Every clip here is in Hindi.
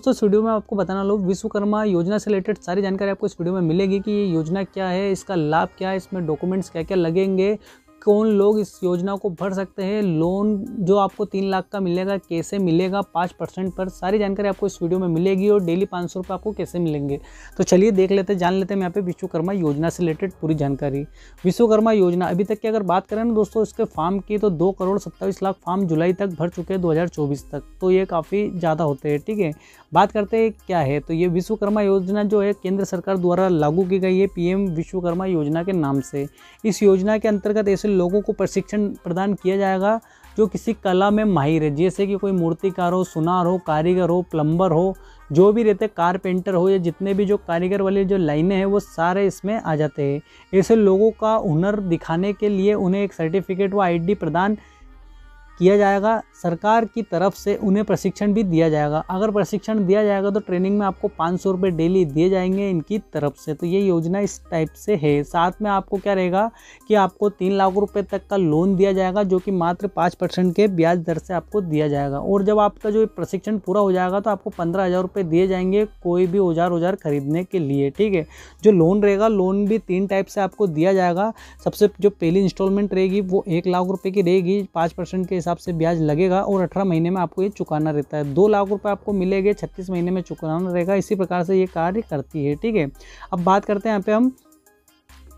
दोस्तों इस वीडियो में आपको बताना लोग विश्वकर्मा योजना से रिलेटेड सारी जानकारी आपको इस वीडियो में मिलेगी कि ये योजना क्या है, इसका लाभ क्या है, इसमें डॉक्यूमेंट्स क्या क्या लगेंगे, कौन लोग इस योजना को भर सकते हैं, लोन जो आपको 3 लाख का मिलेगा कैसे मिलेगा 5% पर, सारी जानकारी आपको इस वीडियो में मिलेगी और डेली 500 रुपये आपको कैसे मिलेंगे। तो चलिए देख लेते हैं, जान लेते हैं यहाँ पे विश्वकर्मा योजना से रिलेटेड पूरी जानकारी। विश्वकर्मा योजना अभी तक की अगर बात करें ना दोस्तों इसके फार्म की, तो 2,27,00,000 फार्म जुलाई तक भर चुके हैं 2024 तक, तो ये काफ़ी ज़्यादा होते हैं। ठीक है, बात करते हैं क्या है, तो ये विश्वकर्मा योजना जो है केंद्र सरकार द्वारा लागू की गई है पीएम विश्वकर्मा योजना के नाम से। इस योजना के अंतर्गत ऐसे लोगों को प्रशिक्षण प्रदान किया जाएगा जो किसी कला में माहिर है, जैसे कि कोई मूर्तिकार हो, सुनार हो, कारीगर हो, प्लम्बर हो, जो भी रहते, कारपेंटर हो, या जितने भी जो कारीगर वाले जो लाइनें हैं वो सारे इसमें आ जाते हैं। ऐसे लोगों का हुनर दिखाने के लिए उन्हें एक सर्टिफिकेट व आईडी प्रदान किया जाएगा। सरकार की तरफ से उन्हें प्रशिक्षण भी दिया जाएगा। अगर प्रशिक्षण दिया जाएगा तो ट्रेनिंग में आपको 500 रुपये डेली दिए जाएंगे इनकी तरफ से। तो ये योजना इस टाइप से है। साथ में आपको क्या रहेगा कि आपको 3 लाख रुपए तक का लोन दिया जाएगा, जो कि मात्र 5% के ब्याज दर से आपको दिया जाएगा। और जब आपका जो प्रशिक्षण पूरा हो जाएगा तो आपको 15,000 रुपये दिए जाएंगे कोई भी औजार खरीदने के लिए। ठीक है, जो लोन रहेगा, लोन भी 3 टाइप से आपको दिया जाएगा। सबसे जो पहली इंस्टॉलमेंट रहेगी वो 1 लाख रुपये की रहेगी, 5% के हिसाब से ब्याज लगेगा और 18 महीने में आपको ये चुकाना रहता है। 2 लाख रुपए आपको मिलेंगे, 36 महीने में चुकाना रहेगा। इसी प्रकार से ये कार्य करती है। ठीक है, अब बात करते हैं यहाँ पे हम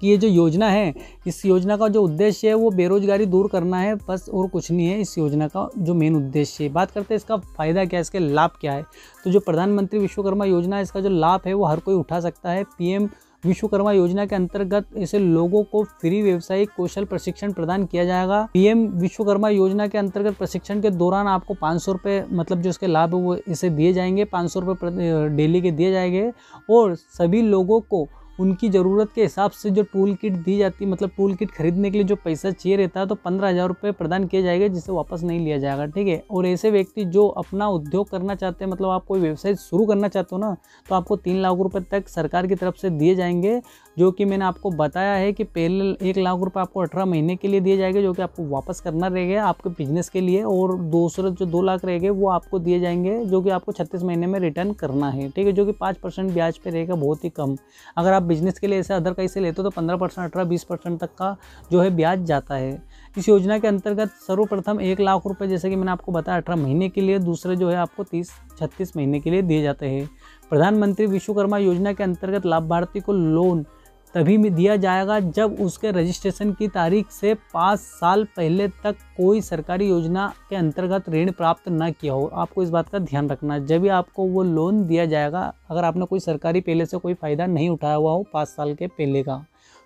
कि ये जो योजना है, इस योजना का जो उद्देश्य है वो बेरोजगारी दूर करना है, बस और कुछ नहीं है इस योजना का जो मेन उद्देश्य है। बात करते हैं इसका फ़ायदा क्या है, इसके लाभ क्या है। तो जो प्रधानमंत्री विश्वकर्मा योजना है, इसका जो लाभ है वो हर कोई उठा सकता है। पीएम विश्वकर्मा योजना के अंतर्गत ऐसे लोगों को फ्री व्यावसायिक कौशल प्रशिक्षण प्रदान किया जाएगा। पीएम विश्वकर्मा योजना के अंतर्गत प्रशिक्षण के दौरान आपको 500 रुपये मतलब जो इसके लाभ है वो इसे दिए जाएंगे, 500 रुपये डेली के दिए जाएंगे। और सभी लोगों को उनकी ज़रूरत के हिसाब से जो टूल किट दी जाती है, मतलब टूल किट खरीदने के लिए जो पैसा चाहिए रहता है, तो 15,000 रुपये प्रदान किए जाएंगे जिसे वापस नहीं लिया जाएगा। ठीक है, और ऐसे व्यक्ति जो अपना उद्योग करना चाहते हैं, मतलब आप कोई व्यवसाय शुरू करना चाहते हो ना, तो आपको 3 लाख रुपये तक सरकार की तरफ से दिए जाएंगे, जो कि मैंने आपको बताया है कि पहले 1 लाख रुपये आपको 18 महीने के लिए दिए जाएंगे, जो कि आपको वापस करना रहेगा आपके बिजनेस के लिए। और दूसरे जो 2 लाख रहेंगे वो आपको दिए जाएंगे, जो कि आपको 36 महीने में रिटर्न करना है। ठीक है, जो कि 5% ब्याज पे रहेगा, बहुत ही कम। अगर आप बिजनेस के लिए ऐसे अदर कहीं से लेते हो तो 15%, 18-20% तक का जो है ब्याज जाता है। इस योजना के अंतर्गत सर्वप्रथम 1 लाख रुपए जैसे कि मैंने आपको बताया 18 महीने के लिए, दूसरे जो है आपको 30-36 महीने के लिए दिए जाते हैं। प्रधानमंत्री विश्वकर्मा योजना के अंतर्गत लाभार्थी को लोन तभी में दिया जाएगा जब उसके रजिस्ट्रेशन की तारीख से 5 साल पहले तक कोई सरकारी योजना के अंतर्गत ऋण प्राप्त न किया हो। आपको इस बात का ध्यान रखना है, जब भी आपको वो लोन दिया जाएगा अगर आपने कोई सरकारी पहले से कोई फ़ायदा नहीं उठाया हुआ हो 5 साल के पहले का।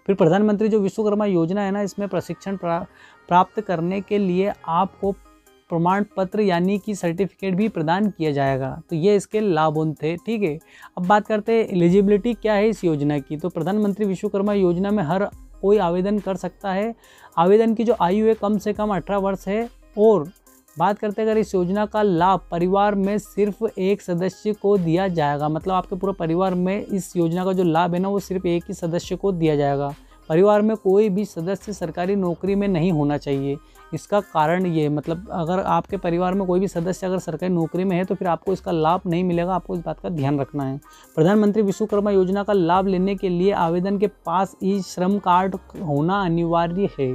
फिर प्रधानमंत्री जो विश्वकर्मा योजना है ना, इसमें प्रशिक्षण प्राप्त करने के लिए आपको प्रमाण पत्र यानी कि सर्टिफिकेट भी प्रदान किया जाएगा। तो ये इसके लाभ थे। ठीक है, अब बात करते हैं एलिजिबिलिटी क्या है इस योजना की। तो प्रधानमंत्री विश्वकर्मा योजना में हर कोई आवेदन कर सकता है। आवेदन की जो आयु है कम से कम 18 वर्ष है। और बात करते हैं अगर इस योजना का लाभ परिवार में सिर्फ एक सदस्य को दिया जाएगा, मतलब आपके पूरे परिवार में इस योजना का जो लाभ है ना वो सिर्फ एक ही सदस्य को दिया जाएगा। परिवार में कोई भी सदस्य सरकारी नौकरी में नहीं होना चाहिए। इसका कारण ये, मतलब अगर आपके परिवार में कोई भी सदस्य अगर सरकारी नौकरी में है तो फिर आपको इसका लाभ नहीं मिलेगा। आपको इस बात का ध्यान रखना है। प्रधानमंत्री विश्वकर्मा योजना का लाभ लेने के लिए आवेदन के पास ई श्रम कार्ड होना अनिवार्य है।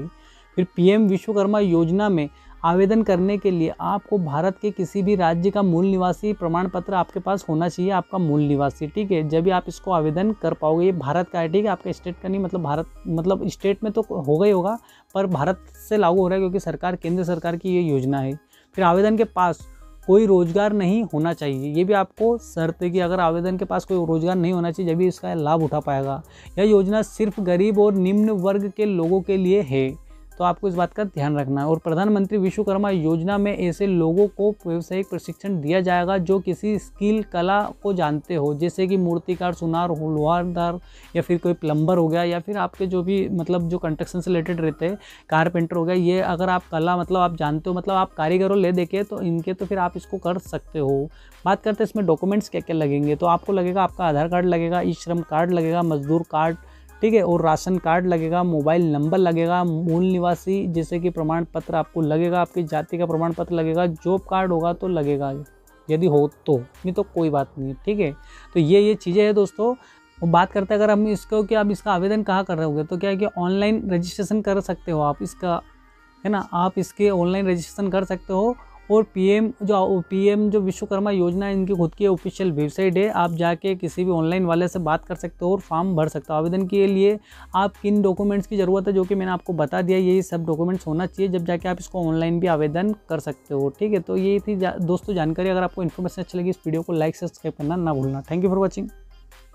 फिर पीएम विश्वकर्मा योजना में आवेदन करने के लिए आपको भारत के किसी भी राज्य का मूल निवासी प्रमाण पत्र आपके पास होना चाहिए, आपका मूल निवासी। ठीक है, जब भी आप इसको आवेदन कर पाओगे। ये भारत का है, ठीक है, आपका स्टेट का नहीं, मतलब भारत मतलब स्टेट में तो होगा ही होगा, पर भारत से लागू हो रहा है क्योंकि सरकार केंद्र सरकार की ये योजना है। फिर आवेदन के पास कोई रोजगार नहीं होना चाहिए, ये भी आपको शर्त है कि अगर आवेदन के पास कोई रोजगार नहीं होना चाहिए जब भी इसका लाभ उठा पाएगा। यह योजना सिर्फ गरीब और निम्न वर्ग के लोगों के लिए है, तो आपको इस बात का ध्यान रखना है। और प्रधानमंत्री विश्वकर्मा योजना में ऐसे लोगों को व्यावसायिक प्रशिक्षण दिया जाएगा जो किसी स्किल कला को जानते हो, जैसे कि मूर्तिकार, सुनार, लोहारदार, या फिर कोई प्लम्बर हो गया, या फिर आपके जो भी मतलब जो कंस्ट्रक्शन से रिलेटेड रहते हैं, कारपेंटर हो गया। ये अगर आप कला मतलब आप जानते हो, मतलब आप कारीगरों ले देके तो इनके, तो फिर आप इसको कर सकते हो। बात करते हैं इसमें डॉक्यूमेंट्स क्या क्या लगेंगे। तो आपको लगेगा आपका आधार कार्ड लगेगा, ई श्रम कार्ड लगेगा, मजदूर कार्ड, ठीक है, और राशन कार्ड लगेगा, मोबाइल नंबर लगेगा, मूल निवासी जैसे कि प्रमाण पत्र आपको लगेगा, आपकी जाति का प्रमाण पत्र लगेगा, जॉब कार्ड होगा तो लगेगा। यदि हो तो, नहीं तो कोई बात नहीं, ठीक है। तो ये चीज़ें हैं दोस्तों। वो बात करते हैं अगर हम इसको कि आप इसका आवेदन कहाँ कर रहे होगे, तो क्या है कि ऑनलाइन रजिस्ट्रेशन कर सकते हो आप इसका, है ना, आप इसके ऑनलाइन रजिस्ट्रेशन कर सकते हो। और पीएम जो विश्वकर्मा योजना है, इनकी खुद की ऑफिशियल वेबसाइट है, आप जाके किसी भी ऑनलाइन वाले से बात कर सकते हो और फॉर्म भर सकते हो। आवेदन के लिए आप किन डॉक्यूमेंट्स की ज़रूरत है, जो कि मैंने आपको बता दिया, यही सब डॉक्यूमेंट्स होना चाहिए, जब जाके आप इसको ऑनलाइन भी आवेदन कर सकते हो, ठीक है। तो ये थी दोस्तों जानकारी। अगर आपको इन्फॉर्मेशन अच्छी लगी, इस वीडियो को लाइक सब्सक्राइब करना ना भूलना। Thank you for watching.